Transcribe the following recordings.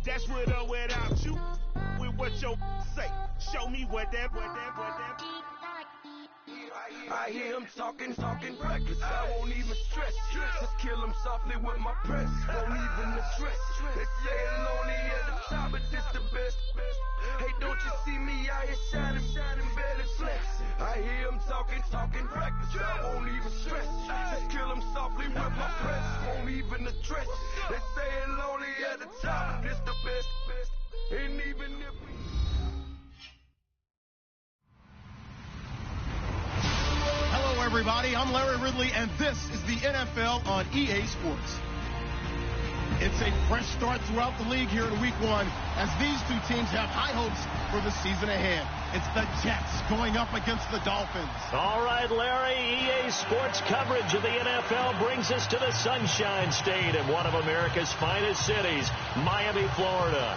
That's with or without you. With what your say. Show me what that. I hear him talking reckless. I won't even stress. Just kill him softly with my press. Won't even address. They say it's lonely at the top, but this the best. Hey, don't you see me out here shining, barely flex. I hear him talking reckless. I won't even stress. Just kill him softly with my press. Won't even address. They say it's lonely at the top, but this the best. And even if we... Hello, everybody. I'm Larry Ridley, and this is the NFL on EA Sports. It's a fresh start throughout the league here in Week 1 as these two teams have high hopes for the season ahead. It's the Jets going up against the Dolphins. All right, Larry, EA Sports coverage of the NFL brings us to the Sunshine State in one of America's finest cities, Miami, Florida.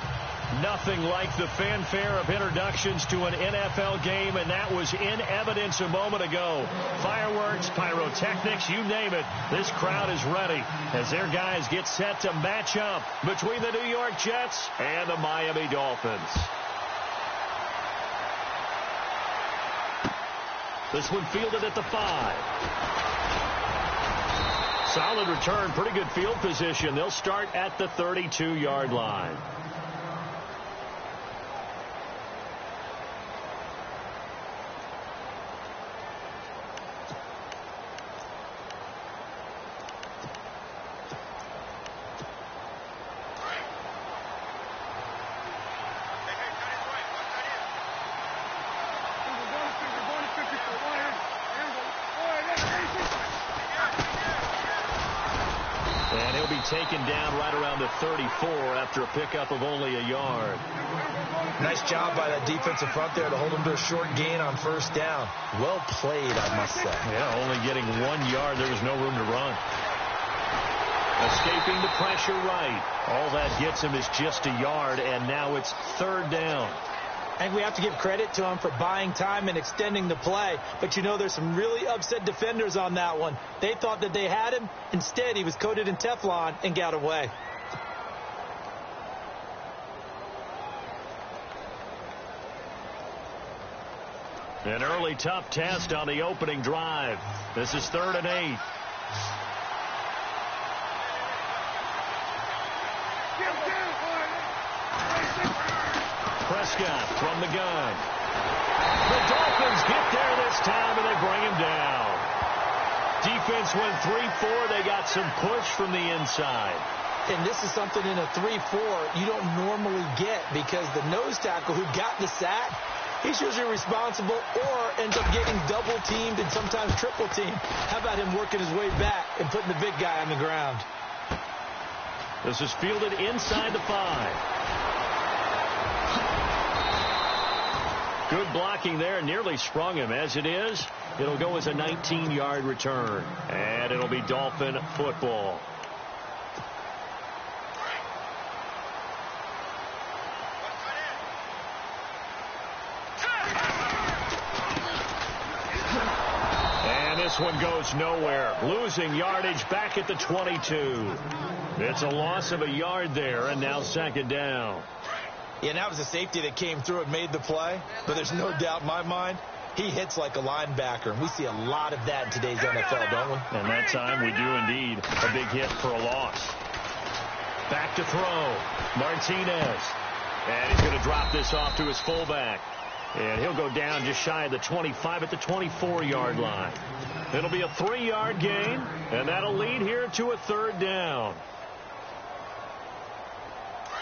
Nothing like the fanfare of introductions to an NFL game, and that was in evidence a moment ago. Fireworks, pyrotechnics, you name it. This crowd is ready as their guys get set to match up between the New York Jets and the Miami Dolphins. This one fielded at the 5. Solid return, pretty good field position. They'll start at the 32-yard line. And he'll be taken down right around the 34 after a pickup of only a yard. Nice job by that defensive front there to hold him to a short gain on first down. Well played, I must say. Yeah, only getting 1 yard. There was no room to run. Escaping the pressure right. All that gets him is just a yard, and now it's 3rd down. I think we have to give credit to him for buying time and extending the play. But, you know, there's some really upset defenders on that one. They thought that they had him. Instead, he was coated in Teflon and got away. An early tough test on the opening drive. This is 3rd and 8. Prescott from the gun. The Dolphins get there this time, and they bring him down. Defense went 3-4. They got some push from the inside. And this is something in a 3-4 you don't normally get because the nose tackle who got the sack, he's usually responsible or ends up getting double-teamed and sometimes triple-teamed. How about him working his way back and putting the big guy on the ground? This is fielded inside the 5. Good blocking there, nearly sprung him. As it is, it'll go as a 19-yard return. And it'll be Dolphin football. And this one goes nowhere. Losing yardage back at the 22. It's a loss of a yard there, and now 2nd down. Yeah, and that was a safety that came through and made the play. But there's no doubt in my mind, he hits like a linebacker. And we see a lot of that in today's NFL, don't we? And that time we do indeed. A big hit for a loss. Back to throw. Martinez. And he's going to drop this off to his fullback. And he'll go down just shy of the 25 at the 24-yard line. It'll be a 3-yard gain, and that'll lead here to a 3rd down.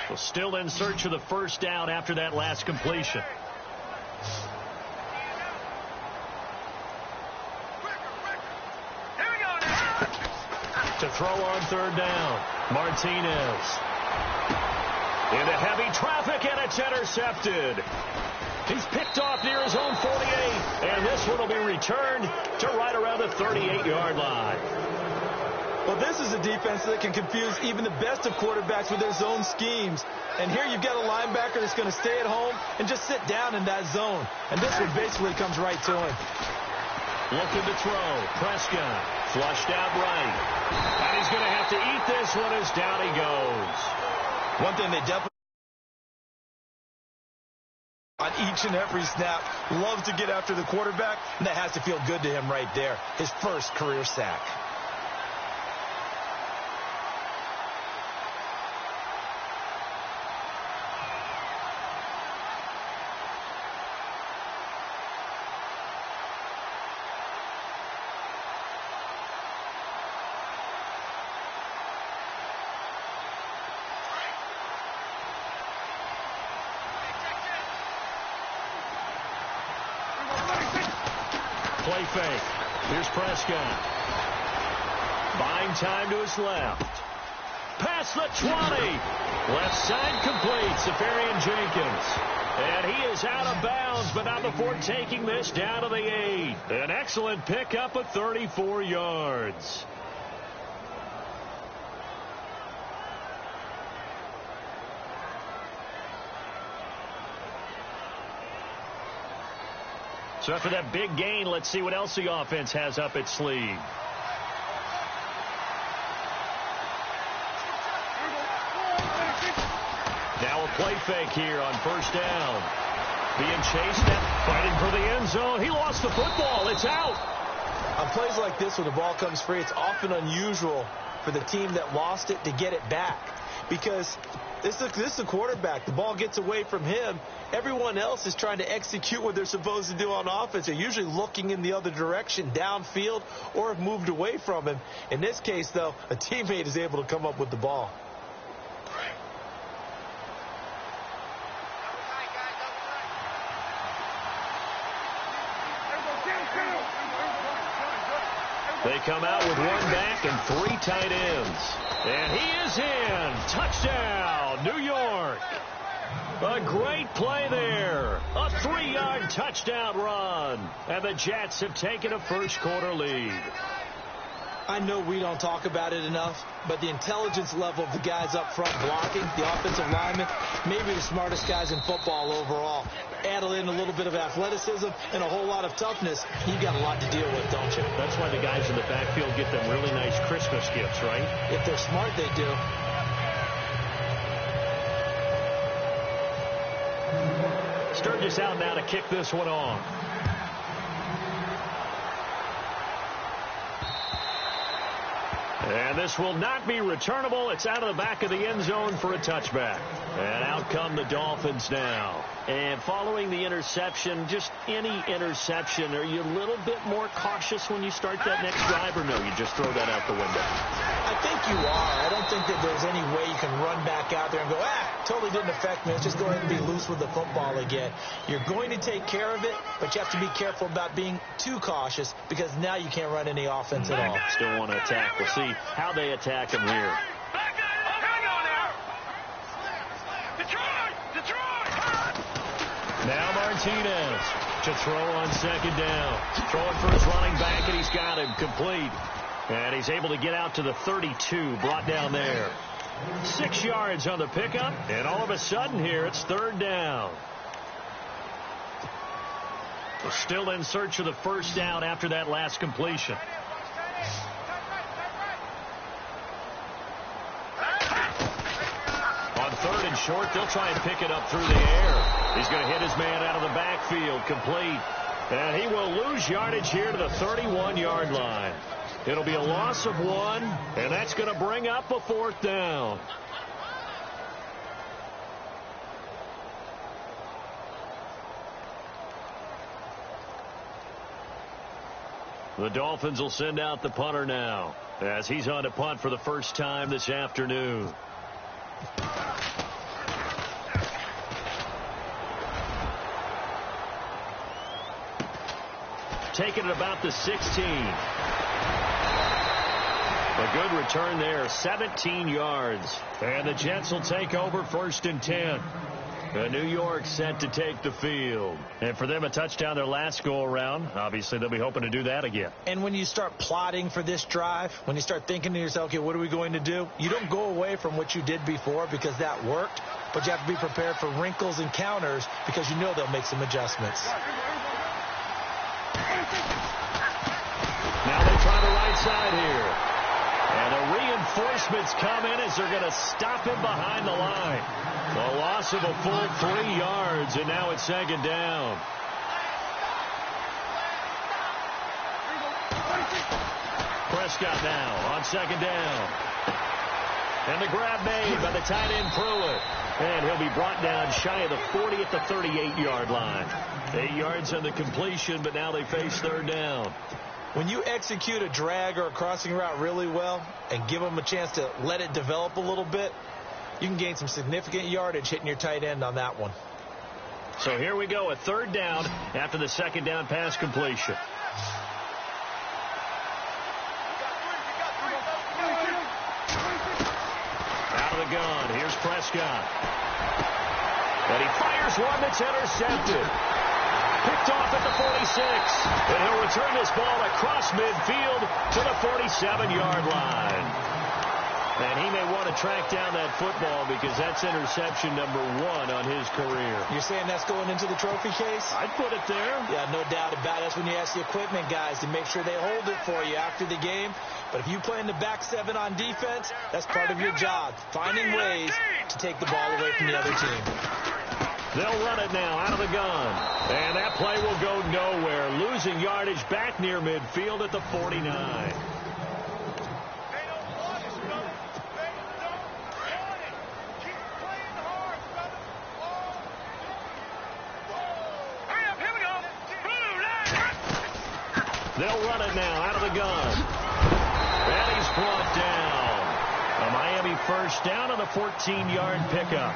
Well, still in search of the first down after that last completion. To throw on 3rd down, Martinez. Into heavy traffic, and it's intercepted. He's picked off near his own 48, and this one will be returned to right around the 38-yard line. Well, this is a defense that can confuse even the best of quarterbacks with their zone schemes. And here you've got a linebacker that's going to stay at home and just sit down in that zone. And this one basically comes right to him. Looking to throw. Prescott flushed out right. And he's going to have to eat this one as down he goes. One thing they definitely On each and every snap, loves to get after the quarterback, and that has to feel good to him right there. His first career sack. Play fake. Here's Prescott. Buying time to his left. Past the 20. Left side complete. Safarian Jenkins. And he is out of bounds, but not before taking this down to the 8. An excellent pickup of 34 yards. So after that big gain, let's see what else the offense has up its sleeve. Now a play fake here on first down. Being chased, fighting for the end zone. He lost the football. It's out. On plays like this where the ball comes free, it's often unusual for the team that lost it to get it back. Because this is a quarterback. The ball gets away from him. Everyone else is trying to execute what they're supposed to do on offense. They're usually looking in the other direction, downfield, or have moved away from him. In this case, though, a teammate is able to come up with the ball. They come out with one back and 3 tight ends. And he is in. Touchdown, New York. A great play there. A 3-yard touchdown run. And the Jets have taken a first-quarter lead. I know we don't talk about it enough, but the intelligence level of the guys up front blocking, the offensive linemen, maybe the smartest guys in football overall. Add in a little bit of athleticism and a whole lot of toughness. You've got a lot to deal with, don't you? That's why the guys in the backfield get them really nice Christmas gifts, right? If they're smart, they do. Sturgis out now to kick this one off. And this will not be returnable. It's out of the back of the end zone for a touchback. And out come the Dolphins now. And following the interception, just any interception, are you a little bit more cautious when you start that next drive, or no, you just throw that out the window? I think you are. I don't think that there's any way you can run back out there and go, totally didn't affect me. Let's just go ahead and be loose with the football again. You're going to take care of it, but you have to be careful about being too cautious because now you can't run any offense at all. Still want to attack. We'll see how they attack him here. Now Martinez to throw on second down. Throwing for his running back, and he's got him complete. And he's able to get out to the 32, brought down there. 6 yards on the pickup, and all of a sudden here, it's third down. We're still in search of the first down after that last completion. On third and short, they'll try and pick it up through the air. He's going to hit his man out of the backfield, complete. And he will lose yardage here to the 31-yard line. It'll be a loss of 1, and that's going to bring up a fourth down. The Dolphins will send out the punter now, as he's on to punt for the first time this afternoon. Taking it about the 16. A good return there, 17 yards. And the Jets will take over first and 10. New York set to take the field. And for them, a touchdown their last go-around. Obviously, they'll be hoping to do that again. And when you start plotting for this drive, when you start thinking to yourself, okay, what are we going to do? You don't go away from what you did before because that worked. But you have to be prepared for wrinkles and counters because you know they'll make some adjustments. Now they try the right side here. And the reinforcements come in as they're going to stop him behind the line. A lot loss of a full 3 yards, and now it's second down. Prescott now on second down. And the grab made by the tight end Pruitt. And he'll be brought down shy of the 40 at the 38-yard line. 8 yards on the completion, but now they face third down. When you execute a drag or a crossing route really well and give them a chance to let it develop a little bit, you can gain some significant yardage hitting your tight end on that one. So here we go, a third down after the second down pass completion. Out of the gun, here's Prescott. And he fires one that's intercepted. Picked off at the 46. And he'll return this ball across midfield to the 47-yard line. And he may want to track down that football because that's interception number 1 on his career. You're saying that's going into the trophy case? I'd put it there. Yeah, no doubt about it. That's when you ask the equipment guys to make sure they hold it for you after the game. But if you play in the back 7 on defense, that's part of your job, finding ways to take the ball away from the other team. They'll run it now out of the gun. And that play will go nowhere. Losing yardage back near midfield at the 49. They'll run it now out of the gun. And he's brought down. A Miami first down on the 14-yard pickup.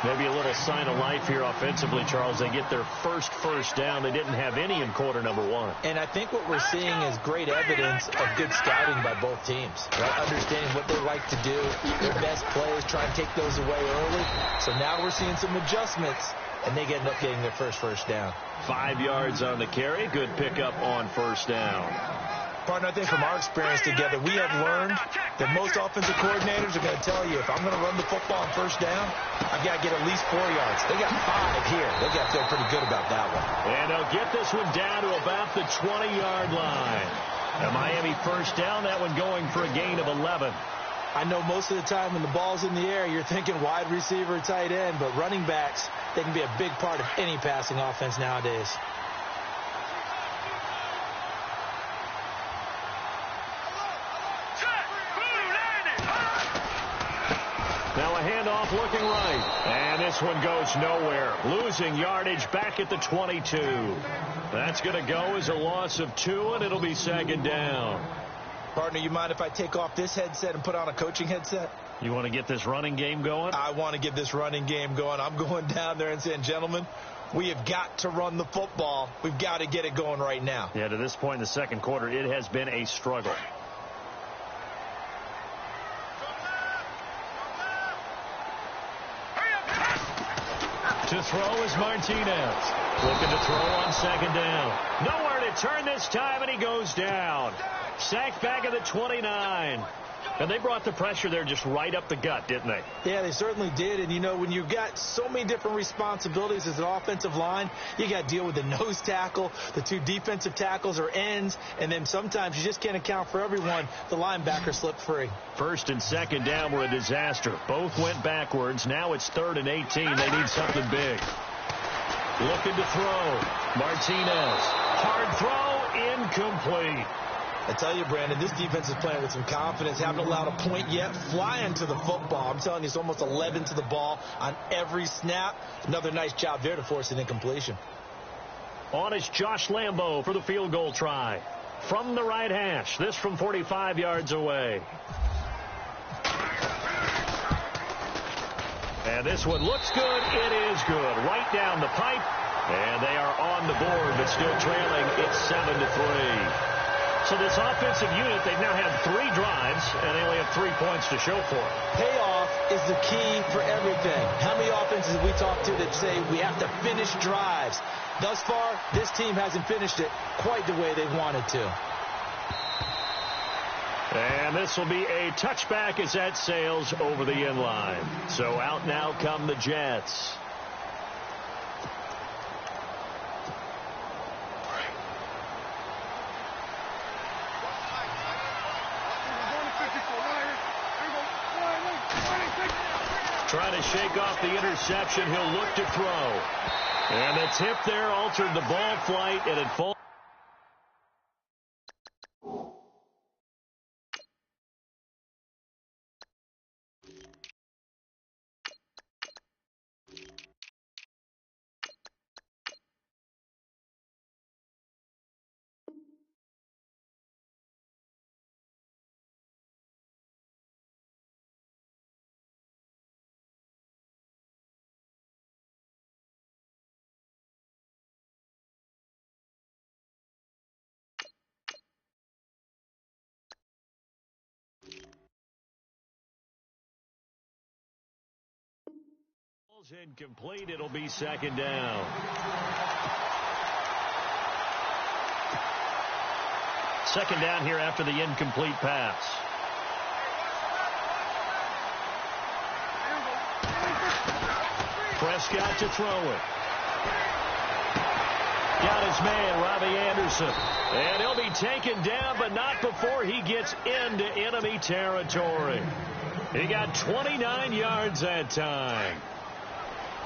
Maybe a little sign of life here offensively, Charles. They get their first down. They didn't have any in quarter number 1. And I think what we're seeing is great evidence of good scouting by both teams. Right? Understanding what they like to do, their best plays, try and take those away early. So now we're seeing some adjustments, and they end up getting their first down. 5 yards on the carry. Good pickup on first down. Partner, I think from our experience together, we have learned that most offensive coordinators are going to tell you, if I'm going to run the football on first down, I've got to get at least 4 yards. They got 5 here. They got to feel pretty good about that one. And they'll get this one down to about the 20-yard line. A Miami first down, that one going for a gain of 11. I know most of the time when the ball's in the air, you're thinking wide receiver, tight end, but running backs, they can be a big part of any passing offense nowadays. Now a handoff looking right. And this one goes nowhere. Losing yardage back at the 22. That's going to go as a loss of 2, and it'll be second down. Partner, you mind if I take off this headset and put on a coaching headset? You want to get this running game going? I want to get this running game going. I'm going down there and saying, gentlemen, we have got to run the football. We've got to get it going right now. Yeah, to this point in the second quarter, it has been a struggle. To throw is Martinez. Looking to throw on second down. Nowhere to turn this time, and he goes down. Sacked back at the 29. And they brought the pressure there just right up the gut, didn't they? Yeah, they certainly did. And, you know, when you've got so many different responsibilities as an offensive line, you got to deal with the nose tackle, the 2 defensive tackles or ends, and then sometimes you just can't account for everyone. The linebacker slipped free. First and second down were a disaster. Both went backwards. Now it's 3rd and 18. They need something big. Looking to throw. Martinez. Hard throw. Incomplete. I tell you, Brandon, this defense is playing with some confidence. Haven't allowed a point yet. Flying to the football. I'm telling you, it's almost 11 to the ball on every snap. Another nice job there to force an incompletion. On is Josh Lambo for the field goal try. From the right hash. This from 45 yards away. And this one looks good. It is good. Right down the pipe. And they are on the board, but still trailing. It's 7-3. So this offensive unit, they've now had 3 drives, and they only have 3 points to show for it. Payoff is the key for everything. How many offenses have we talked to that say we have to finish drives? Thus far, this team hasn't finished it quite the way they wanted to. And this will be a touchback as that sails over the end line. So out now come the Jets. Trying to shake off the interception. He'll look to throw. And the tip there altered the ball flight, and it falls. Incomplete. It'll be second down. Second down here after the incomplete pass. Prescott to throw it. Got his man, Robbie Anderson. And he'll be taken down, but not before he gets into enemy territory. He got 29 yards that time.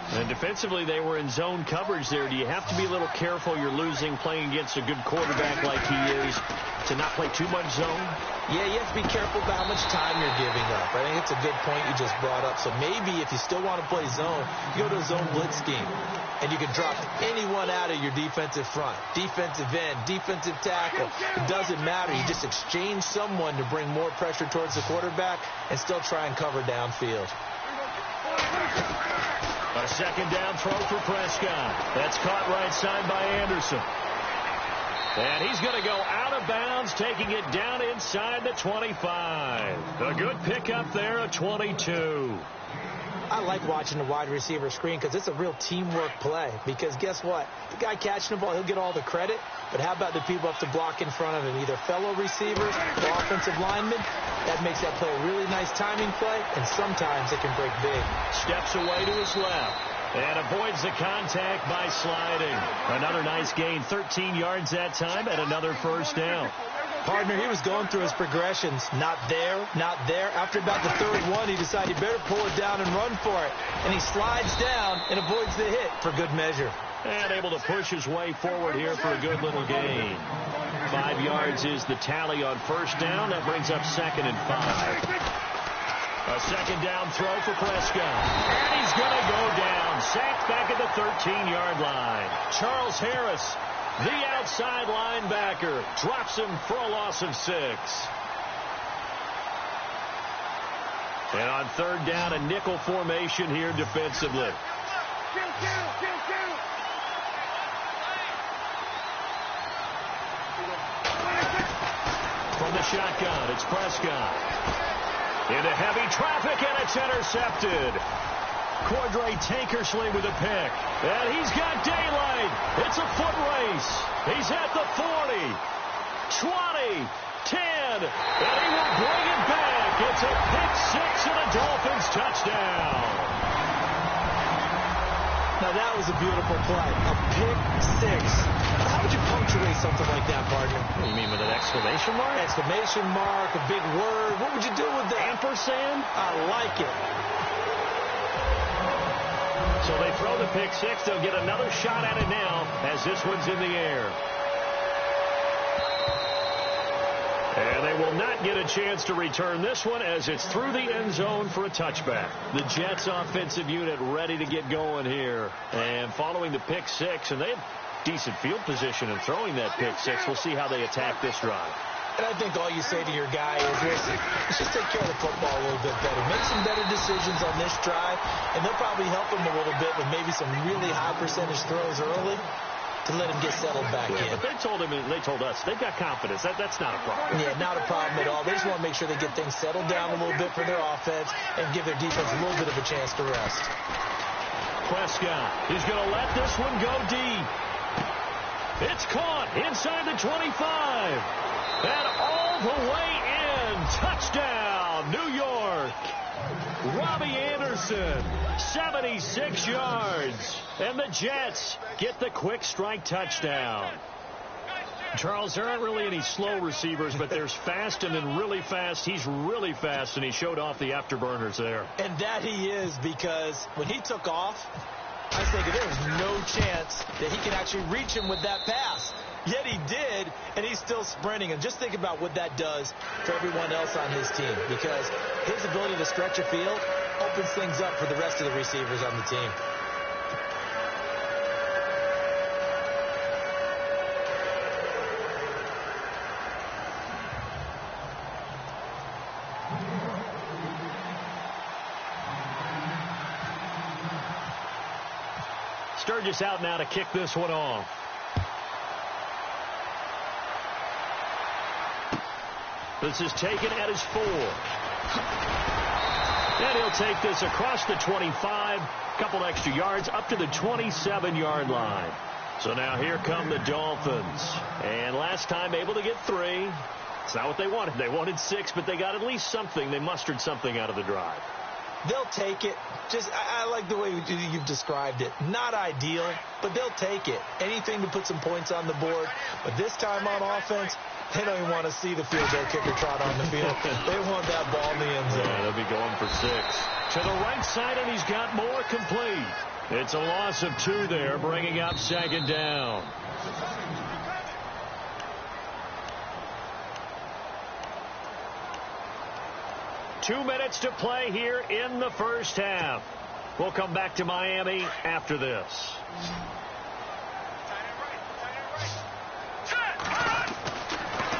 And defensively, they were in zone coverage there. Do you have to be a little careful? You're losing playing against a good quarterback like he is to not play too much zone? Yeah, you have to be careful about how much time you're giving up. I think it's a good point you just brought up. So maybe if you still want to play zone, you go to a zone blitz scheme. And you can drop anyone out of your defensive front. Defensive end, defensive tackle. It doesn't matter. You just exchange someone to bring more pressure towards the quarterback and still try and cover downfield. A second down throw for Prescott. That's caught right side by Anderson. And he's going to go out of bounds, taking it down inside the 25. A good pickup there, a 22. I like watching the wide receiver screen because it's a real teamwork play. Because guess what? The guy catching the ball, he'll get all the credit. But how about the people up to block in front of him? Either fellow receivers or offensive linemen. That makes that play a really nice timing play, and sometimes it can break big. Steps away to his left and avoids the contact by sliding. Another nice gain, 13 yards that time, and another first down. Partner, he was going through his progressions. Not there, not there. After about the third one, he decided he better pull it down and run for it. And he slides down and avoids the hit for good measure. And able to push his way forward here for a good little gain. 5 yards is the tally on first down. That brings up 2nd and 5. A second down throw for Prescott. And he's going to go down. Sacked back at the 13-yard line. Charles Harris, the outside linebacker, drops him for a loss of 6. And on third down, a nickel formation here defensively. From the shotgun, it's Prescott. Into heavy traffic, and it's intercepted. Cordray Tankersley with a pick. And he's got daylight. It's a foot race. He's at the 40, 20, 10, and he will bring it back. It's a pick 6 and a Dolphins touchdown. Now, that was a beautiful play. A pick 6. How would you punctuate something like that, partner? What do you mean, with an exclamation mark? Exclamation mark, a big word. What would you do with that? Ampersand? I like it. So they throw the pick 6. They'll get another shot at it now as this one's in the air. And they will not get a chance to return this one as it's through the end zone for a touchback. The Jets offensive unit ready to get going here. And following the pick 6, and they have decent field position in throwing that pick 6. We'll see how they attack this drive. And I think all you say to your guy is, listen, let's just take care of the football a little bit better. Make some better decisions on this drive, and they'll probably help him a little bit with maybe some really high percentage throws early to let him get settled back in. But they told us, they've got confidence. That's not a problem. Yeah, not a problem at all. They just want to make sure they get things settled down a little bit for their offense and give their defense a little bit of a chance to rest. Prescott is going to let this one go deep. It's caught inside the 25. And all the way in. Touchdown, New York. Robbie Anderson, 76 yards. And the Jets get the quick strike touchdown. Charles, there aren't really any slow receivers, but there's fast and then really fast. He's really fast, and he showed off the afterburners there. And that he is, because when he took off, I was thinking there was no chance that he could actually reach him with that pass. Yet he did, and he's still sprinting. And just think about what that does for everyone else on his team, because his ability to stretch a field opens things up for the rest of the receivers on the team. Sturgis out now to kick this one off. This is taken at his 4. And he'll take this across the 25, couple extra yards, up to the 27-yard line. So now here come the Dolphins. And last time able to get 3. It's not what they wanted. They wanted 6, but they got at least something. They mustered something out of the drive. They'll take it. I like the way you've described it. Not ideal, but they'll take it. Anything to put some points on the board. But this time on offense, they don't even want to see the field goal kicker trot on the field. They want that ball in the end zone. Yeah, they'll be going for 6. To the right side, and he's got more complete. It's a loss of 2 there, bringing up 2nd down. Two minutes to play here in the first half. We'll come back to Miami after this.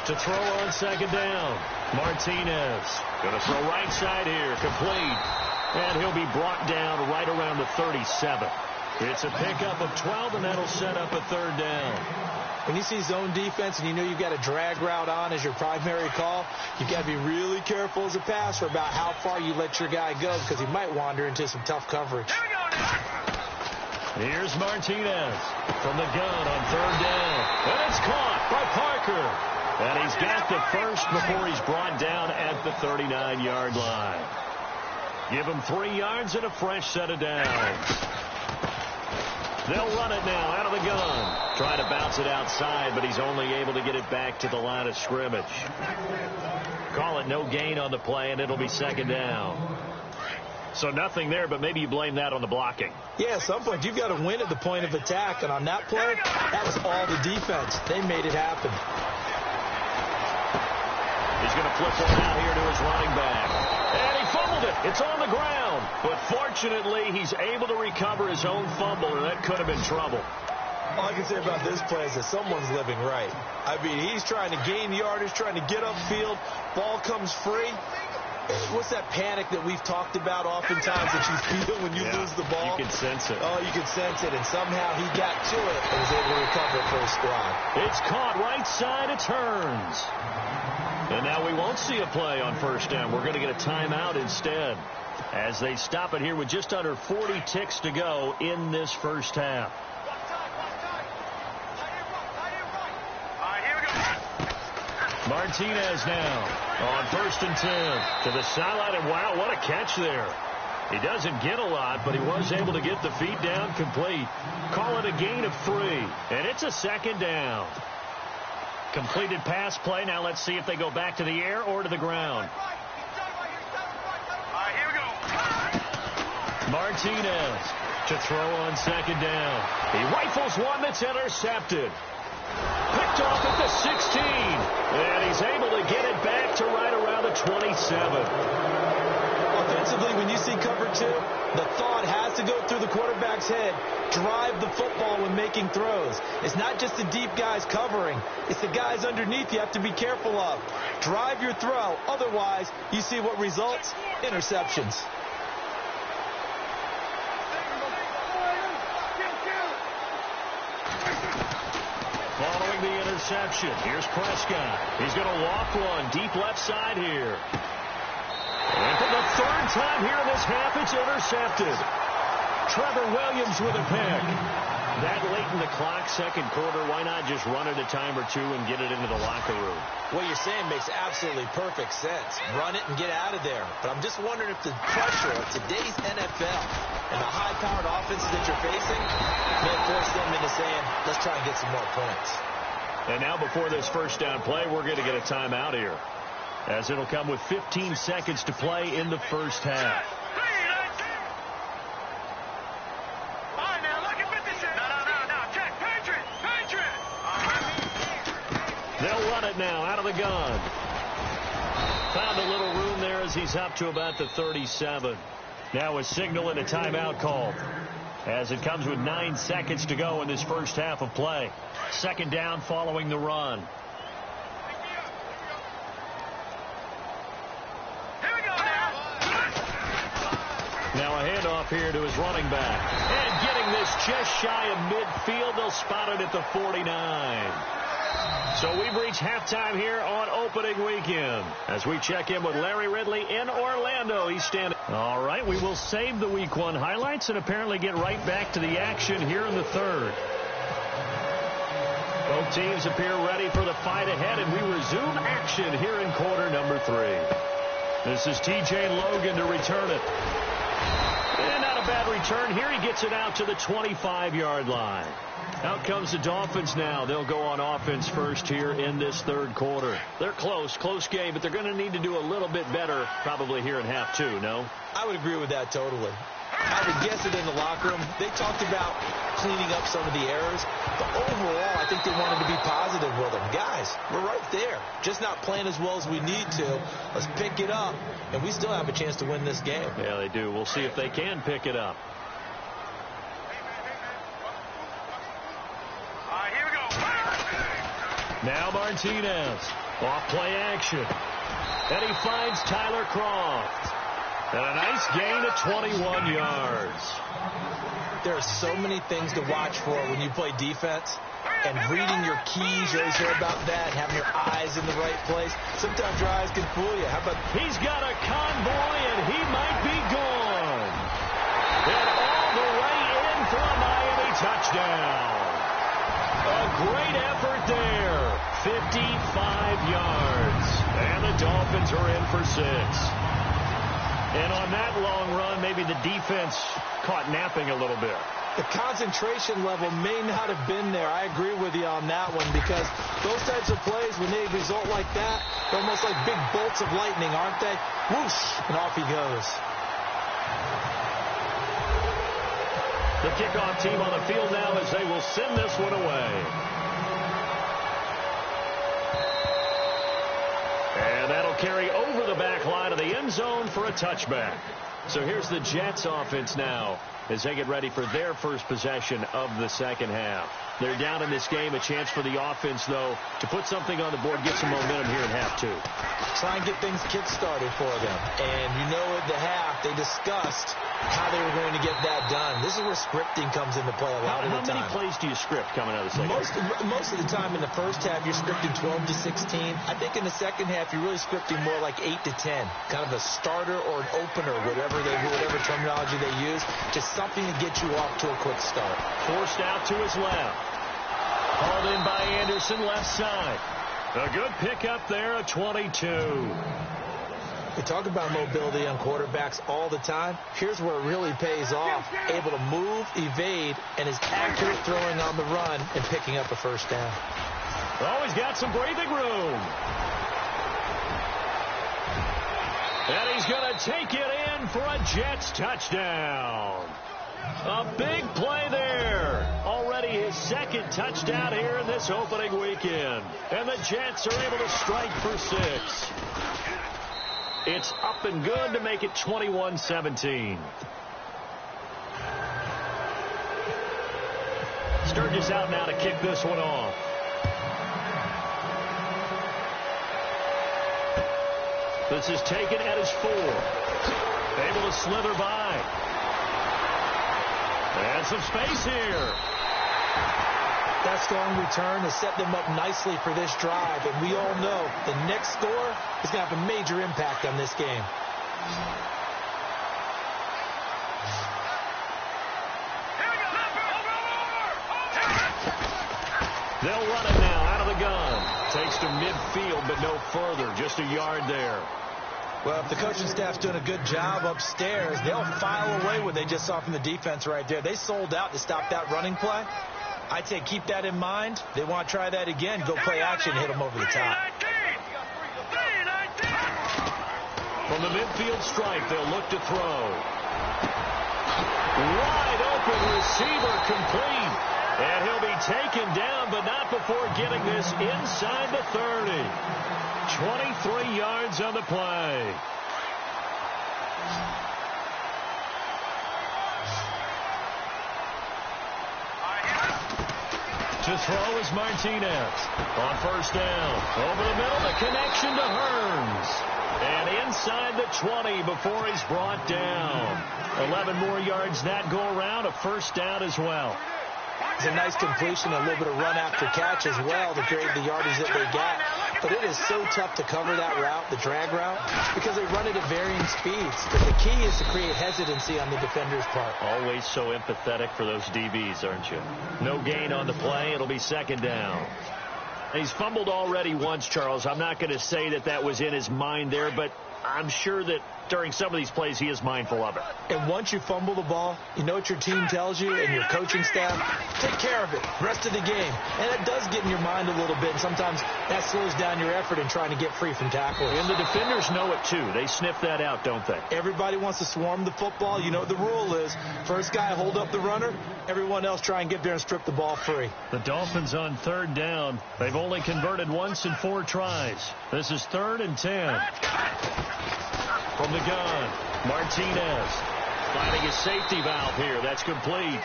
To throw on 2nd down. Martinez going to throw right side here, complete. And he'll be brought down right around the 37. It's a pickup of 12, and that'll set up a 3rd down. When you see zone defense and you know you've got a drag route on as your primary call, you've got to be really careful as a passer about how far you let your guy go, because he might wander into some tough coverage. Here's Martinez from the gun on 3rd down. And it's caught by Parker. And he's got the first before he's brought down at the 39-yard line. Give him 3 yards and a fresh set of downs. They'll run it now out of the gun. Trying to bounce it outside, but he's only able to get it back to the line of scrimmage. Call it no gain on the play, and it'll be 2nd down. So nothing there, but maybe you blame that on the blocking. Yeah, at some point you've got to win at the point of attack, and on that play, that was all the defense. They made it happen. He's going to flip one out here to his running back. And he fumbled it. It's on the ground. But fortunately, he's able to recover his own fumble, or that could have been trouble. All I can say about this play is that someone's living right. I mean, he's trying to gain yardage, trying to get upfield. Ball comes free. What's that panic that we've talked about oftentimes that you feel when you lose the ball? You can sense it. Oh, you can sense it. And somehow he got to it and was able to recover it for his squad. It's caught right side. It turns. And now we won't see a play on 1st down. We're going to get a timeout instead, as they stop it here with just under 40 ticks to go in this first half. Martinez now on 1st and 10 to the sideline, and wow, what a catch there. He doesn't get a lot, but he was able to get the feet down complete. Call it a gain of 3, and it's a 2nd down. Completed pass play. Now let's see if they go back to the air or to the ground. Martinez to throw on 2nd down. He rifles one that's intercepted. Picked off at the 16. And he's able to get it back to right around the 27. Offensively, when you see cover 2, the thought has to go through the quarterback's head. Drive the football when making throws. It's not just the deep guys covering. It's the guys underneath you have to be careful of. Drive your throw. Otherwise, you see what results? Interceptions. Following the interception, here's Prescott. He's going to walk one deep left side here. And for the 3rd time here in this half, it's intercepted. Trevor Williams with a pick. That late in the clock, 2nd quarter, why not just run it a time or 2 and get it into the locker room? What you're saying makes absolutely perfect sense. Run it and get out of there. But I'm just wondering if the pressure of today's NFL and the high-powered offenses that you're facing may force them into saying, let's try and get some more points. And now before this first down play, we're going to get a timeout here, as it'll come with 15 seconds to play in the first half. They'll run it now out of the gun. Found a little room there as he's up to about the 37. Now a signal and a timeout call, as it comes with 9 seconds to go in this first half of play. Second down following the run. Now a handoff here to his running back. And getting this just shy of midfield. They'll spot it at the 49. So we've reached halftime here on opening weekend, as we check in with Larry Ridley in Orlando. He's standing. All right, we will save the Week 1 highlights and apparently get right back to the action here in the third. Both teams appear ready for the fight ahead, and we resume action here in quarter number 3. This is T.J. Logan to return it. And not a bad return here. He gets it out to the 25-yard line. Out comes the Dolphins now. They'll go on offense first here in this third quarter. They're close game, but they're going to need to do a little bit better probably here in half 2, no? I would agree with that totally. I would guess it in the locker room. They talked about cleaning up some of the errors, but overall, I think they wanted to be positive with them. Guys, we're right there. Just not playing as well as we need to. Let's pick it up, and we still have a chance to win this game. Yeah, they do. We'll see if they can pick it up. Now Martinez, off play action. And he finds Tyler Croft. And a nice gain of 21 yards. There are so many things to watch for when you play defense. And reading your keys, you always hear about that, having your eyes in the right place. Sometimes your eyes can fool you. How about... He's got a convoy, and he might be gone. And all the way in for a Miami touchdown. A great effort there. 55 yards. And the Dolphins are in for 6. And on that long run, maybe the defense caught napping a little bit. The concentration level may not have been there. I agree with you on that one, because those types of plays, when they result like that, they're almost like big bolts of lightning, aren't they? Whoosh, and off he goes. The kickoff team on the field now as they will send this one away. And that'll carry over the back line of the end zone for a touchback. So here's the Jets offense now as they get ready for their first possession of the second half. They're down in this game. A chance for the offense, though, to put something on the board, get some momentum here in half 2. Try and get things kick-started for them. And you know at the half they discussed how they were going to get that done. This is where scripting comes into play a lot of the time. How many plays do you script coming out of the second half? Most of the time in the first half, you're scripting 12 to 16. I think in the second half, you're really scripting more like 8 to 10. Kind of a starter or an opener, whatever terminology they use. Just something to get you off to a quick start. Forced out to his left. Hauled in by Anderson, left side. A good pickup there, a 22. We talk about mobility on quarterbacks all the time. Here's where it really pays off. Able to move, evade, and is accurate throwing on the run and picking up a first down. Oh, he's got some breathing room. And he's going to take it in for a Jets touchdown. A big play there. Already his second touchdown here in this opening weekend. And the Jets are able to strike for 6. It's up and good to make it 21-17. Sturgis out now to kick this one off. This is taken at his 4. Able to slither by. And some space here. That strong return has set them up nicely for this drive, and we all know the next score is going to have a major impact on this game. They'll run it now out of the gun. Takes to midfield, but no further. Just a yard there. Well, if the coaching staff's doing a good job upstairs, they'll file away what they just saw from the defense right there. They sold out to stop that running play. I'd say keep that in mind. They want to try that again. Go play action, hit them over the top. From the midfield stripe, they'll look to throw. Wide open receiver complete. And he'll be taken down, but not before getting this inside the 30. 23 yards on the play. To throw is Martinez. On first down. Over the middle, the connection to Hearns. And inside the 20 before he's brought down. 11 more yards that go around. A first down as well. It's a nice completion, a little bit of run after catch as well to create the yardage that they got. But it is so tough to cover that route, the drag route, because they run it at varying speeds. But the key is to create hesitancy on the defender's part. Always so empathetic for those DBs, aren't you? No gain on the play. It'll be second down. He's fumbled already once, Charles. I'm not going to say that that was in his mind there, but I'm sure that during some of these plays, he is mindful of it. And once you fumble the ball, you know what your team tells you and your coaching staff? Take care of it. Rest of the game. And it does get in your mind a little bit. And sometimes that slows down your effort in trying to get free from tackles. And the defenders know it, too. They sniff that out, don't they? Everybody wants to swarm the football. You know what the rule is. First guy hold up the runner. Everyone else try and get there and strip the ball free. The Dolphins on third down. They've only converted once in 4 tries. This is 3rd and 10. From the gun, Martinez finding his safety valve here. That's complete.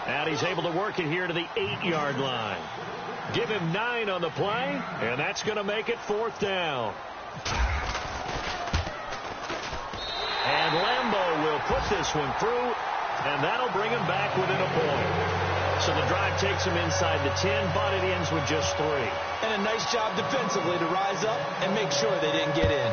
And he's able to work it here to the 8-yard line. Give him 9 on the play, and that's going to make it 4th down. And Lambeau will put this one through, and that'll bring him back within a point. So the drive takes him inside the 10, but it ends with just 3. And a nice job defensively to rise up and make sure they didn't get in.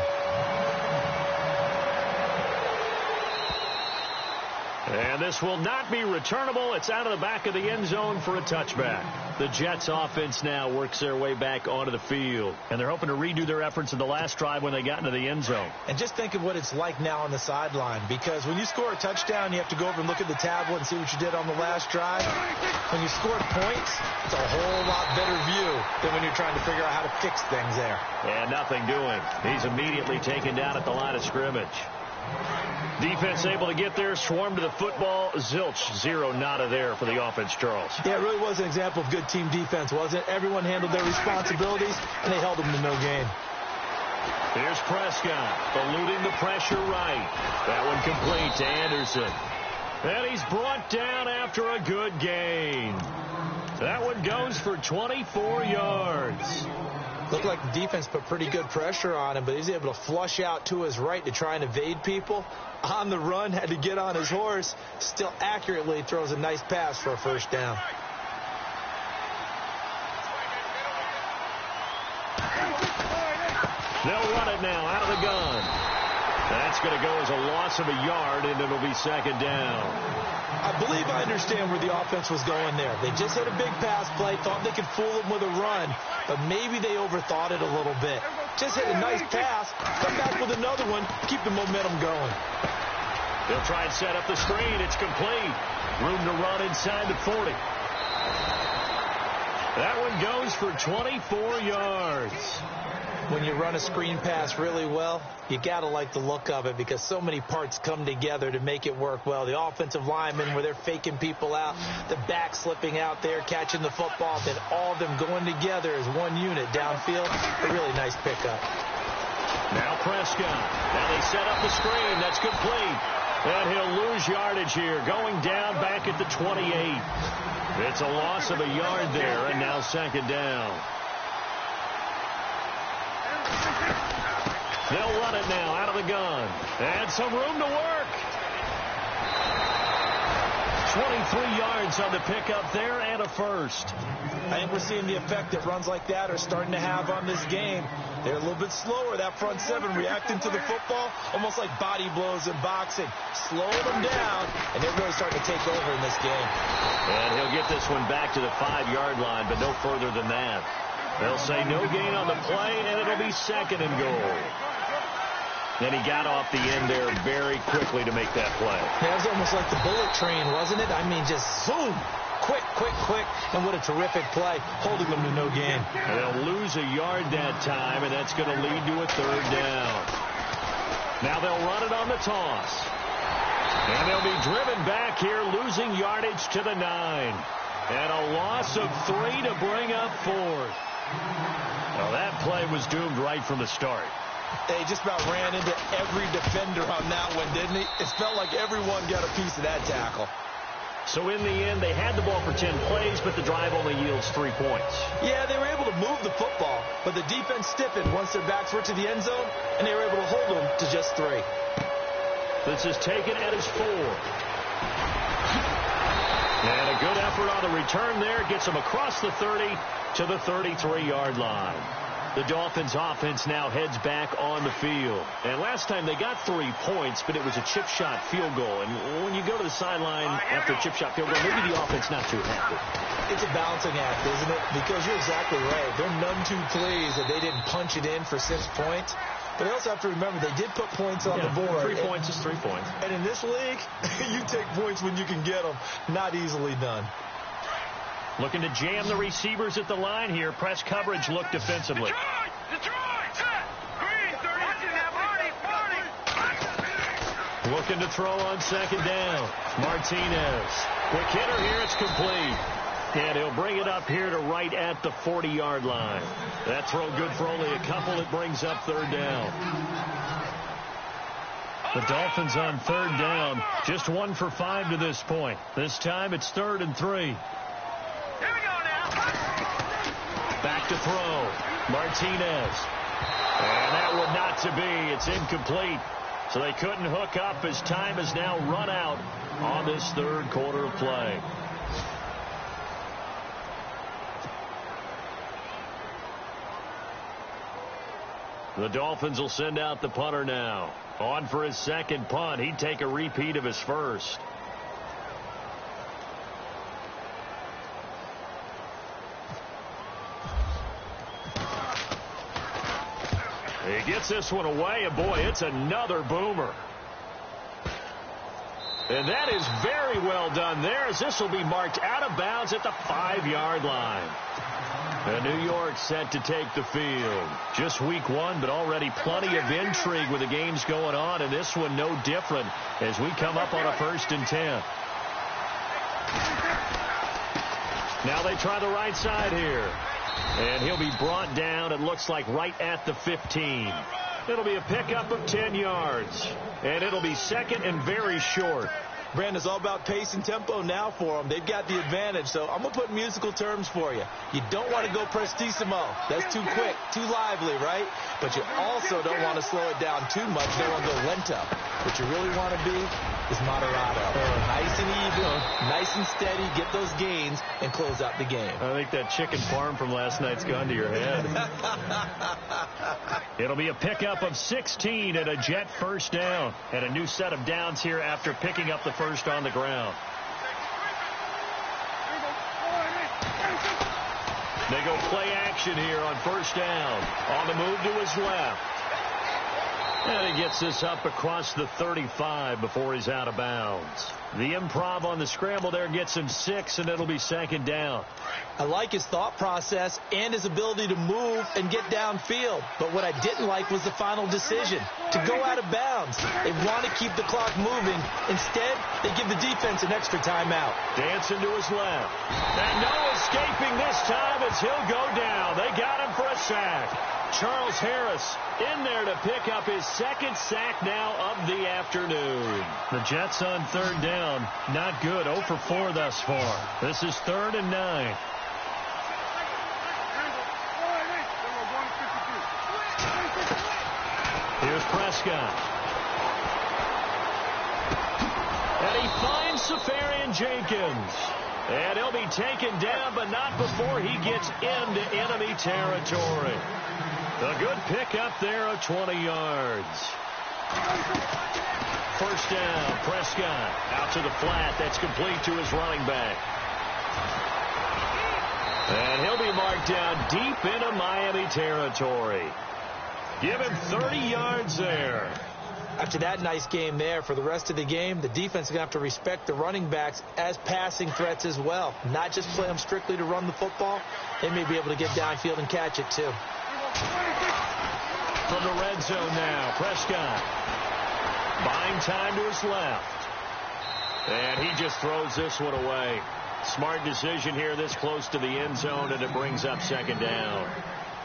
And this will not be returnable. It's out of the back of the end zone for a touchback. The Jets offense now works their way back onto the field. And they're hoping to redo their efforts in the last drive when they got into the end zone. And just think of what it's like now on the sideline. Because when you score a touchdown, you have to go over and look at the tablet and see what you did on the last drive. When you scored points, it's a whole lot better view than when you're trying to figure out how to fix things there. And nothing doing. He's immediately taken down at the line of scrimmage. Defense able to get there, swarm to the football. Zilch, 0 nada there for the offense, Charles. Yeah, it really was an example of good team defense, wasn't it? Everyone handled their responsibilities, and they held them to no gain. Here's Prescott, eluding the pressure right. That one complete to Anderson. And he's brought down after a good gain. That one goes for 24 yards. Looked like the defense put pretty good pressure on him, but he's able to flush out to his right to try and evade people. On the run, had to get on his horse. Still accurately throws a nice pass for a first down. They'll run it now out of the gun. That's going to go as a loss of a yard, and it'll be second down. I believe I understand where the offense was going there. They just had a big pass play, thought they could fool him with a run, but maybe they overthought it a little bit. Just hit a nice pass, come back with another one, keep the momentum going. They'll try and set up the screen. It's complete. Room to run inside the 40. That one goes for 24 yards. When you run a screen pass really well, you got to like the look of it because so many parts come together to make it work well. The offensive linemen, where they're faking people out, the back slipping out there, catching the football, then all of them going together as one unit downfield. A really nice pickup. Now Prescott. Now they set up the screen. That's complete. And he'll lose yardage here, going down back at the 28. It's a loss of a yard there, and now second down. They'll run it now out of the gun. And some room to work. 23 yards on the pickup there and a first. I think we're seeing the effect that runs like that are starting to have on this game. They're a little bit slower, that front seven, reacting to the football, almost like body blows in boxing. Slow them down, and they're really starting to take over in this game. And he'll get this one back to the 5-yard line, but no further than that. They'll say no gain on the play, and it'll be second and goal. And he got off the end there very quickly to make that play. Yeah, it was almost like the bullet train, wasn't it? I mean, just zoom. Quick, quick, quick. And what a terrific play, holding them to no gain. And they'll lose a yard that time, and that's going to lead to a third down. Now they'll run it on the toss. And they'll be driven back here, losing yardage to the 9. And a loss of 3 to bring up 4. Well, that play was doomed right from the start. They just about ran into every defender on that one, didn't he? It felt like everyone got a piece of that tackle. So in the end, they had the ball for 10 plays, but the drive only yields 3 points. Yeah, they were able to move the football, but the defense stiffened once their backs were to the end zone, and they were able to hold them to just 3. This is taken at his 4. And a good effort on the return there. Gets him across the 30 to the 33-yard line. The Dolphins offense now heads back on the field. And last time they got 3 points, but it was a chip shot field goal. And when you go to the sideline after a chip shot field goal, maybe the offense not too happy. It's a balancing act, isn't it? Because you're exactly right. They're none too pleased that they didn't punch it in for 6 points. But they also have to remember they did put points on the board. 3 points is 3 points. And in this league, you take points when you can get them. Not easily done. Looking to jam the receivers at the line here. Press coverage look defensively. Looking to throw on second down. Martinez. Quick hitter here. It's complete. And he'll bring it up here to right at the 40-yard line. That throw good for only a couple. It brings up third down. The Dolphins on third down. Just 1 for 5 to this point. This time it's 3rd and 3. Back to throw. Martinez. And that would not to be. It's incomplete. So they couldn't hook up as time has now run out on this third quarter of play. The Dolphins will send out the punter now. On for his second punt. He'd take a repeat of his first. He gets this one away, and boy, it's another boomer. And that is very well done there, as this will be marked out of bounds at the 5-yard line. And New York set to take the field. Just week 1, but already plenty of intrigue with the games going on, and this one no different as we come up on a 1st and 10. Now they try the right side here. And he'll be brought down, it looks like, right at the 15. It'll be a pickup of 10 yards. And it'll be second and very short. Brandon, it's all about pace and tempo now for them. They've got the advantage, so I'm going to put musical terms for you. You don't want to go prestissimo. That's too quick, too lively, right? But you also don't want to slow it down too much. You don't want to go lento. What you really want to be is moderato. Nice and even, nice and steady, get those gains, and close out the game. I think that chicken farm from last night's gone to your head. It'll be a pickup of 16 and a Jet first down. And a new set of downs here after picking up the first on the ground. They go play action here on first down. On the move to his left. And he gets this up across the 35 before he's out of bounds. The improv on the scramble there gets him 6, and it'll be second down. I like his thought process and his ability to move and get downfield. But what I didn't like was the final decision, to go out of bounds. They want to keep the clock moving. Instead, they give the defense an extra timeout. Dancing to his left. And no escaping this time as he'll go down. They got him for a sack. Charles Harris in there to pick up his second sack now of the afternoon. The Jets on third down. Not good. 0 for 4 thus far. This is 3rd and 9. Here's Prescott. And he finds Safarian Jenkins. And he'll be taken down, but not before he gets into enemy territory. A good pickup there of 20 yards. First down, Prescott out to the flat. That's complete to his running back. And he'll be marked down deep into Miami territory. Give him 30 yards there. After that nice game there, for the rest of the game, the defense is going to have to respect the running backs as passing threats as well. Not just play them strictly to run the football. They may be able to get downfield and catch it, too. From the red zone now, Prescott. Buying time to his left. And he just throws this one away. Smart decision here this close to the end zone, and it brings up second down.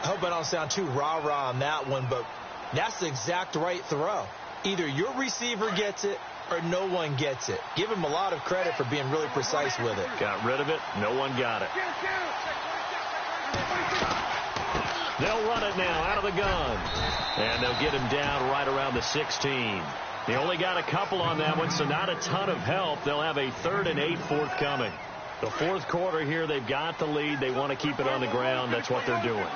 I hope I don't sound too rah-rah on that one, but that's the exact right throw. Either your receiver gets it or no one gets it. Give him a lot of credit for being really precise with it. Got rid of it. No one got it. They'll run it now out of the gun. And they'll get him down right around the 16. They only got a couple on that one, so not a ton of help. They'll have a 3rd and 8 forthcoming. The fourth quarter here, they've got the lead. They want to keep it on the ground. That's what they're doing.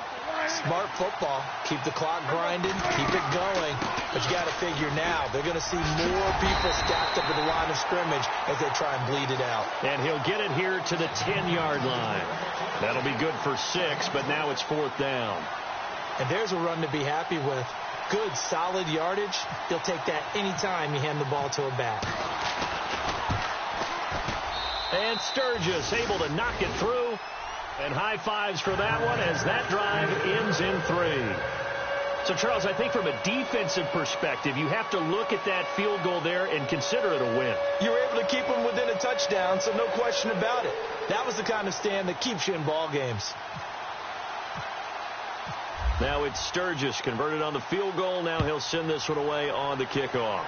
Smart football. Keep the clock grinding. Keep it going. But you got to figure now they're going to see more people stacked up at the line of scrimmage as they try and bleed it out. And he'll get it here to the 10-yard line. That'll be good for 6, but now it's 4th down. And there's a run to be happy with. Good, solid yardage. He'll take that anytime you hand the ball to a back. And Sturgis able to knock it through. And high fives for that one as that drive ends in 3. So, Charles, I think from a defensive perspective, you have to look at that field goal there and consider it a win. You were able to keep them within a touchdown, so no question about it. That was the kind of stand that keeps you in ball games. Now it's Sturgis converted on the field goal. Now he'll send this one away on the kickoff.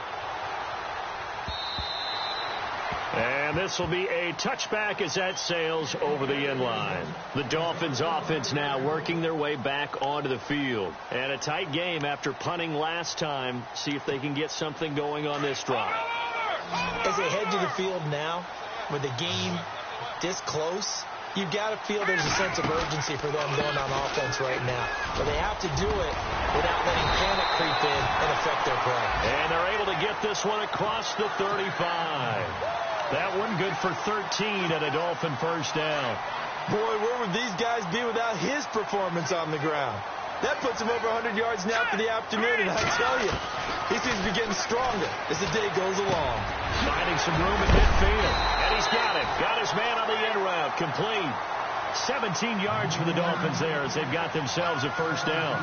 And this will be a touchback as that sails over the end line. The Dolphins offense now working their way back onto the field. And a tight game after punting last time. See if they can get something going on this drive. As they head to the field now, with the game this close, you've got to feel there's a sense of urgency for them going on offense right now. But they have to do it without letting panic creep in and affect their play. And they're able to get this one across the 35. That one good for 13 and a Dolphin first down. Boy, where would these guys be without his performance on the ground? That puts him over 100 yards now for the afternoon, and I tell you, he seems to be getting stronger as the day goes along. Finding some room in midfield, and he's got it. Got his man on the end route, complete. 17 yards for the Dolphins there as they've got themselves a first down.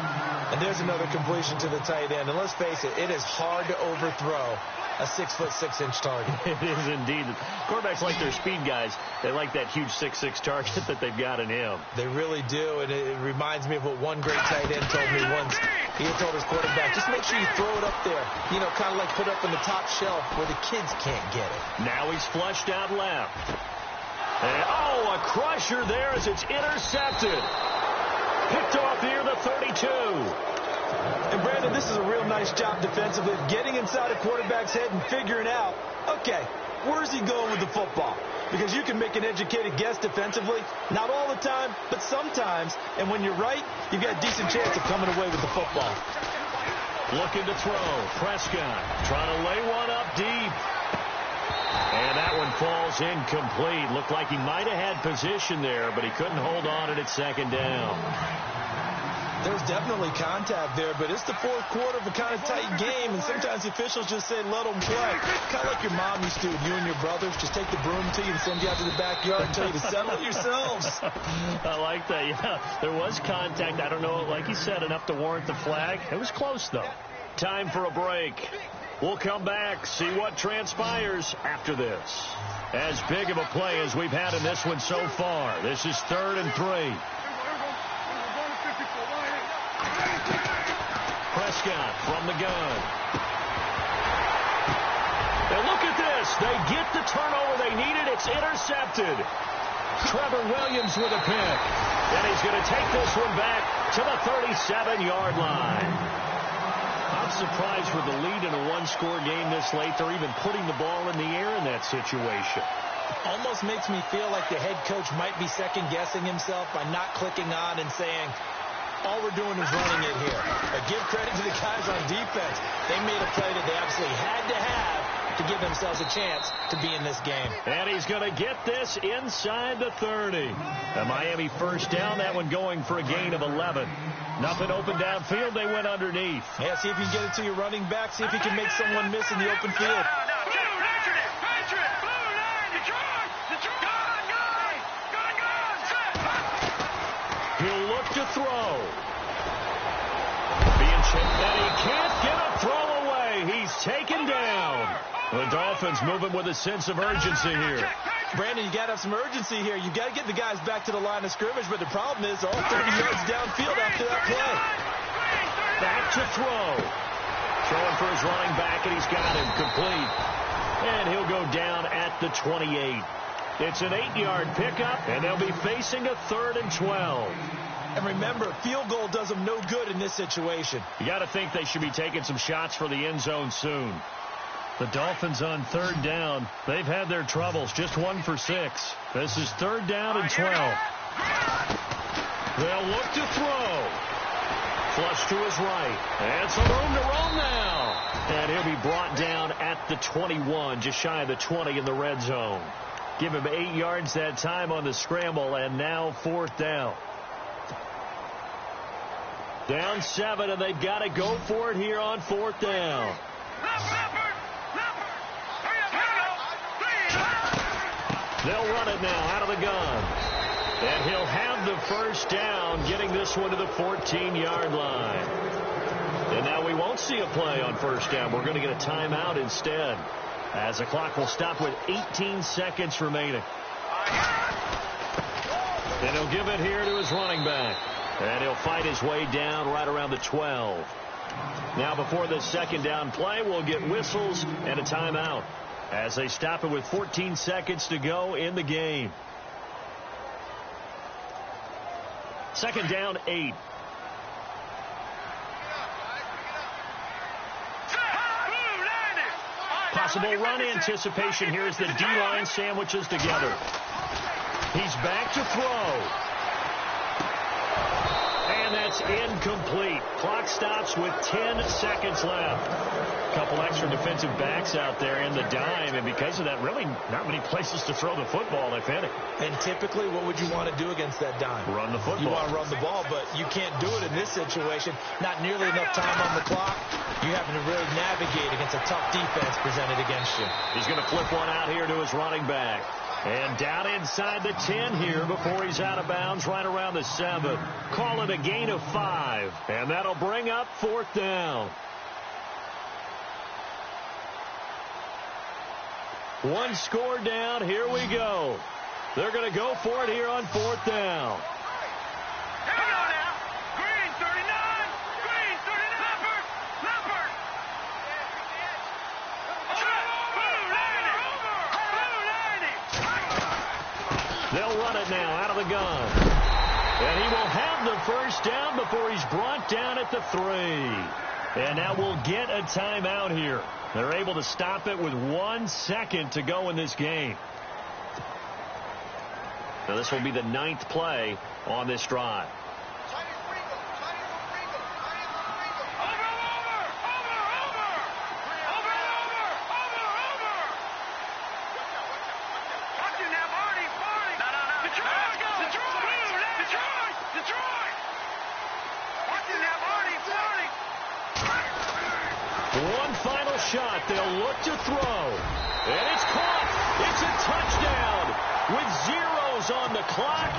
And there's another completion to the tight end, and let's face it, it is hard to overthrow a 6'6" target. It is indeed. Quarterbacks like their speed guys. They like that huge 6'6" target that they've got in him. They really do, and it reminds me of what one great tight end told me once. He had told his quarterback, just make sure you throw it up there, you know, kind of like put it up on the top shelf where the kids can't get it. Now he's flushed out left. And, a crusher there as it's intercepted. Picked off near the 32. And, Brandon, this is a real nice job defensively of getting inside a quarterback's head and figuring out, okay, where's he going with the football? Because you can make an educated guess defensively, not all the time, but sometimes. And when you're right, you've got a decent chance of coming away with the football. Looking to throw. Prescott trying to lay one up deep. And that one falls incomplete. Looked like he might have had position there, but he couldn't hold on at second down. There's definitely contact there, but it's the fourth quarter of a kind of tight game, and sometimes the officials just say, let them play. Kind of like your mom used to with you and your brothers. Just take the broom to you and send you out to the backyard and tell you to settle it yourselves. I like that, yeah. There was contact. I don't know, like you said, enough to warrant the flag. It was close, though. Time for a break. We'll come back, see what transpires after this. As big of a play as we've had in this one so far. This is 3rd and 3. Prescott from the gun. And look at this. They get the turnover they needed. It's intercepted. Trevor Williams with a pick. And he's going to take this one back to the 37-yard line. I'm surprised with the lead in a one-score game this late. They're even putting the ball in the air in that situation. Almost makes me feel like the head coach might be second-guessing himself by not clicking on and saying, all we're doing is running it here. But give credit to the guys on defense. They made a play that they absolutely had to have, to give themselves a chance to be in this game. And he's going to get this inside the 30. The Miami first down, that one going for a gain of 11. Nothing open downfield, they went underneath. Yeah, see if you can get it to your running back, see if you can make someone miss in the open field. He'll look to throw. Being chipped, and he can't get a throw away. He's taken down. The Dolphins moving with a sense of urgency here. Brandon, you got to have some urgency here. You got to get the guys back to the line of scrimmage, but the problem is all 30 yards downfield after that play. Back to throw. Throwing for his running back, and he's got him complete. And he'll go down at the 28. It's an 8-yard pickup, and they'll be facing a 3rd and 12. And remember, field goal does them no good in this situation. You got to think they should be taking some shots for the end zone soon. The Dolphins on 3rd down. They've had their troubles, just 1 for 6. This is 3rd down and 12. They'll look to throw. Flush to his right. And some room to roam now. And he'll be brought down at the 21, just shy of the 20 in the red zone. Give him 8 yards that time on the scramble, and now 4th down. Down 7, and they've got to go for it here on 4th down. They'll run it now out of the gun. And he'll have the first down, getting this one to the 14-yard line. And now we won't see a play on 1st down. We're going to get a timeout instead, as the clock will stop with 18 seconds remaining. And he'll give it here to his running back. And he'll fight his way down right around the 12. Now before the 2nd down play, we'll get whistles and a timeout, as they stop it with 14 seconds to go in the game. 2nd down, 8. Possible run anticipation here as the D-line sandwiches together. He's back to throw. And that's incomplete. Clock stops with 10 seconds left. A couple extra defensive backs out there in the dime, and because of that, really not many places to throw the football, if any. And typically, what would you want to do against that dime? Run the football. You want to run the ball, but you can't do it in this situation. Not nearly enough time on the clock. You having to really navigate against a tough defense presented against you. He's going to flip one out here to his running back. And down inside the 10 here before he's out of bounds right around the 7. Call it a gain of 5. And that'll bring up 4th down. One score down. Here we go. They're going to go for it here on 4th down. They'll run it now out of the gun. And he will have the first down before he's brought down at the 3. And now we'll get a timeout here. They're able to stop it with 1 second to go in this game. Now this will be the 9th play on this drive. One final shot. They'll look to throw. And it's caught. It's a touchdown with zeros on the clock.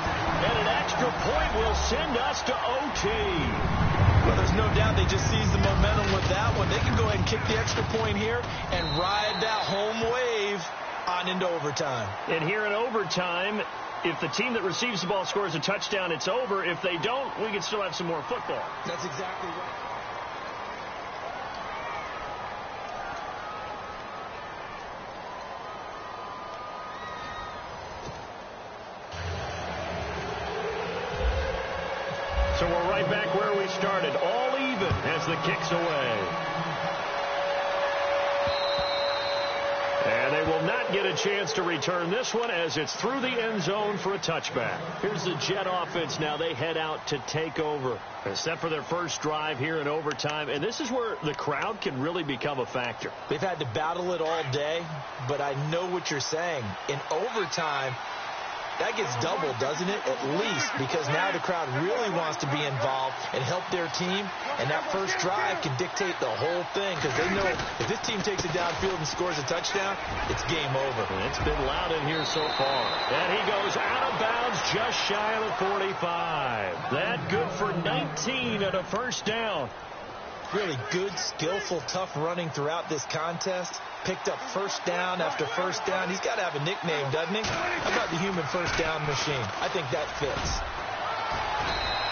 And an extra point will send us to OT. Well, there's no doubt they just seized the momentum with that one. They can go ahead and kick the extra point here and ride that home wave on into overtime. And here in overtime, if the team that receives the ball scores a touchdown, it's over. If they don't, we can still have some more football. That's exactly right. So we're right back where we started, all even as the kick's away. And they will not get a chance to return this one as it's through the end zone for a touchback. Here's the Jet offense now. They head out to take over. They're set for their first drive here in overtime, and this is where the crowd can really become a factor. They've had to battle it all day, but I know what you're saying. In overtime, that gets doubled, doesn't it? At least, because now the crowd really wants to be involved and help their team, and that first drive can dictate the whole thing because they know if this team takes it downfield and scores a touchdown, it's game over. It's been loud in here so far. And he goes out of bounds just shy of the 45. That good for 19 and a first down. Really good, skillful, tough running throughout this contest. Picked up first down after first down. He's got to have a nickname, doesn't he? How about the human first down machine? I think that fits.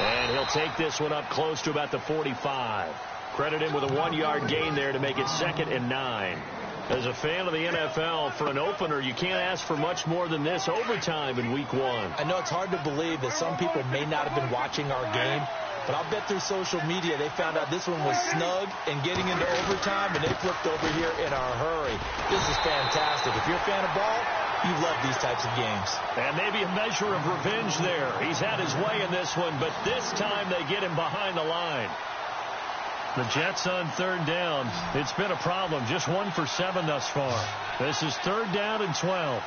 And he'll take this one up close to about the 45. Credit him with a 1-yard gain there to make it 2nd and 9. As a fan of the NFL, for an opener, you can't ask for much more than this overtime in Week 1. I know it's hard to believe that some people may not have been watching our game, but I'll bet through social media they found out this one was snug and getting into overtime, and they flipped over here in a hurry. This is fantastic. If you're a fan of ball, you love these types of games. And maybe a measure of revenge there. He's had his way in this one, but this time they get him behind the line. The Jets on 3rd down. It's been a problem. Just 1 for 7 thus far. This is 3rd down and 12.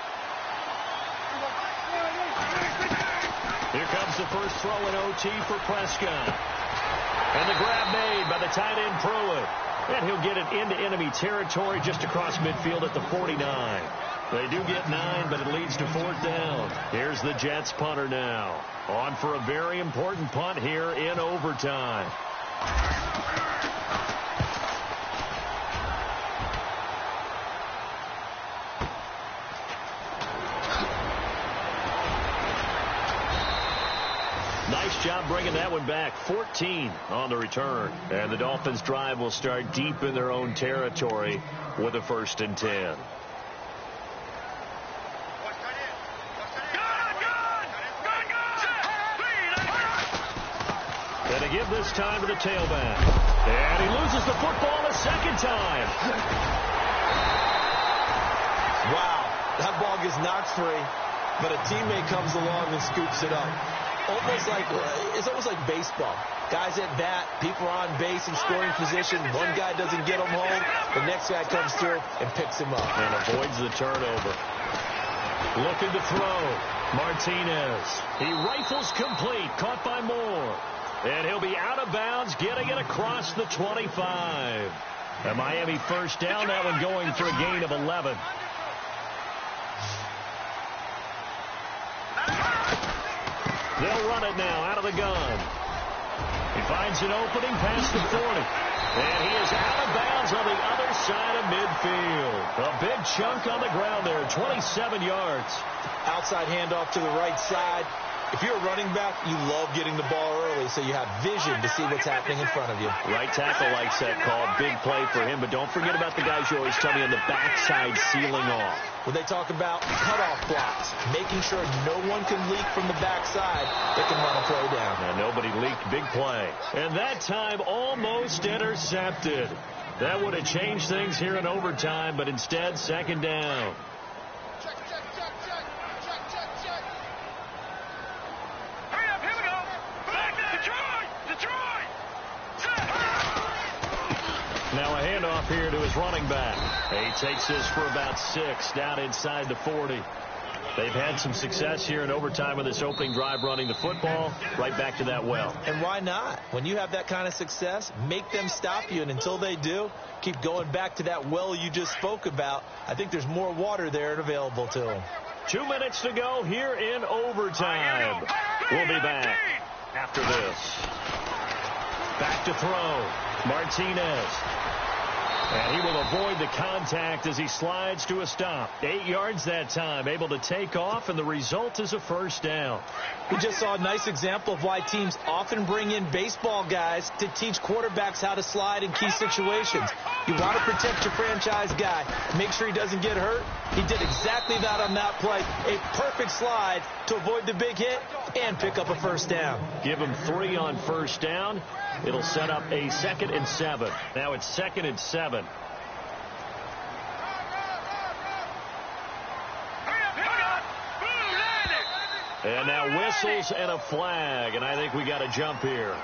Here comes the first throw in OT for Prescott. And the grab made by the tight end Pruitt. And he'll get it into enemy territory just across midfield at the 49. They do get 9, but it leads to 4th down. Here's the Jets punter now. On for a very important punt here in overtime. Nice job bringing that one back. 14 on the return. And the Dolphins' drive will start deep in their own territory with a 1st and 10. And to give this time to the tailback. And he loses the football a 2nd time. Wow, that ball gets knocked free, but a teammate comes along and scoops it up. It's almost like baseball. Guys at bat, people are on base in scoring position. One guy doesn't get him home. The next guy comes through and picks him up. And avoids the turnover. Looking to throw. Martinez. He rifles complete. Caught by Moore. And he'll be out of bounds, getting it across the 25. A Miami first down. That one going for a gain of 11. They'll run it now out of the gun. He finds an opening past the 40. And he is out of bounds on the other side of midfield. A big chunk on the ground there, 27 yards. Outside handoff to the right side. If you're a running back, you love getting the ball early so you have vision to see what's happening in front of you. Right tackle likes that call. Big play for him. But don't forget about the guys you always tell me on the backside sealing off. When they talk about cutoff blocks, making sure no one can leak from the backside, they can run a play down. And nobody leaked. Big play. And that time almost intercepted. That would have changed things here in overtime, but instead 2nd down. Now a handoff here to his running back. He takes this for about 6 down inside the 40. They've had some success here in overtime with this opening drive running the football. Right back to that well. And why not? When you have that kind of success, make them stop you. And until they do, keep going back to that well you just spoke about. I think there's more water there and available to them. 2 minutes to go here in overtime. We'll be back after this. Back to throw. Martinez. And he will avoid the contact as he slides to a stop. 8 yards that time, able to take off, and the result is a first down. We just saw a nice example of why teams often bring in baseball guys to teach quarterbacks how to slide in key situations. You want to protect your franchise guy. Make sure he doesn't get hurt. He did exactly that on that play. A perfect slide to avoid the big hit and pick up a first down. Give him 3 on first down. It'll set up a 2nd and 7. Now it's 2nd and 7. And now whistles and a flag, and I think we got a jump here.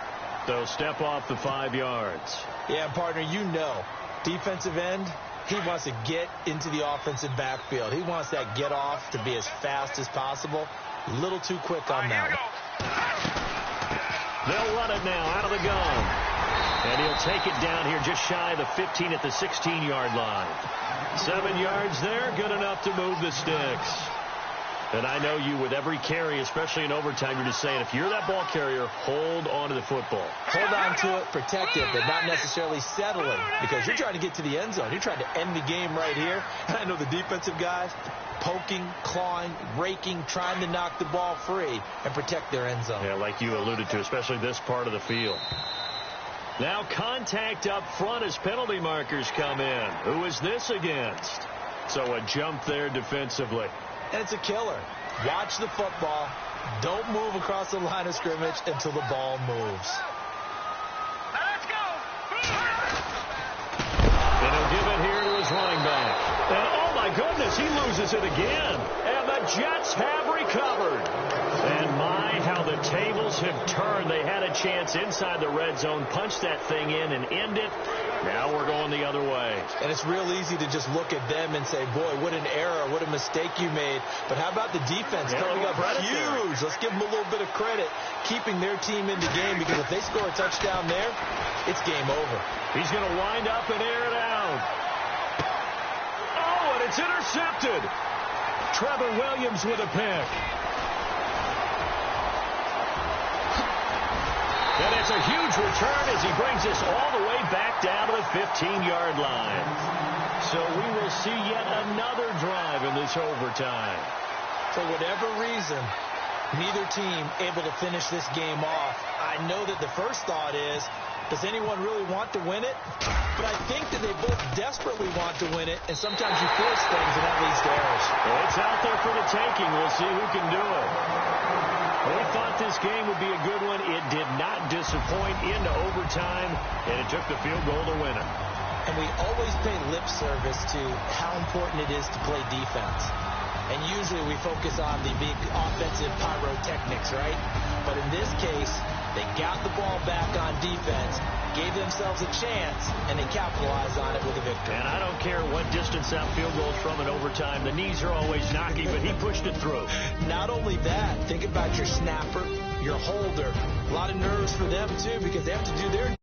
They'll step off the 5 yards. Yeah, partner, you know, defensive end, he wants to get into the offensive backfield. He wants that get off to be as fast as possible. A little too quick on that one. They'll run it now out of the gun. And he'll take it down here just shy of the 15 at the 16-yard line. 7 yards there, good enough to move the sticks. And I know you, with every carry, especially in overtime, you're just saying, if you're that ball carrier, hold on to the football. Hold on to it, protect it, but not necessarily settling, because you're trying to get to the end zone. You're trying to end the game right here. And I know the defensive guys poking, clawing, raking, trying to knock the ball free and protect their end zone. Yeah, like you alluded to, especially this part of the field. Now contact up front as penalty markers come in. Who is this against? So a jump there defensively. And it's a killer. Watch the football. Don't move across the line of scrimmage until the ball moves. Let's go. And he'll give it here to his running back. And oh my goodness, he loses it again. And the Jets have recovered. And my, how the tables have turned. They had a chance inside the red zone, punch that thing in and end it. Now we're going the other way. And it's real easy to just look at them and say, boy, what an error, what a mistake you made. But how about the defense coming up huge? Let's give them a little bit of credit, keeping their team in the game, because if they score a touchdown there, it's game over. He's going to wind up and air it out. Oh, and it's intercepted. Trevor Williams with a pick. And it's a huge return as he brings us all the way back down to the 15-yard line. So we will see yet another drive in this overtime. For whatever reason, neither team able to finish this game off. I know that the first thought is, does anyone really want to win it? But I think that they both desperately want to win it, and sometimes you force things, and that leads to errors. Well, it's out there for the taking. We'll see who can do it. We thought this game would be a good one. It did not disappoint into overtime, and it took the field goal to win it. And we always pay lip service to how important it is to play defense. And usually we focus on the big offensive pyrotechnics, right? But in this case, they got the ball back on defense, gave themselves a chance, and they capitalized on it with a victory. And I don't care what distance that field goes from in overtime. The knees are always knocking, but he pushed it through. Not only that, think about your snapper, your holder. A lot of nerves for them, too, because they have to do their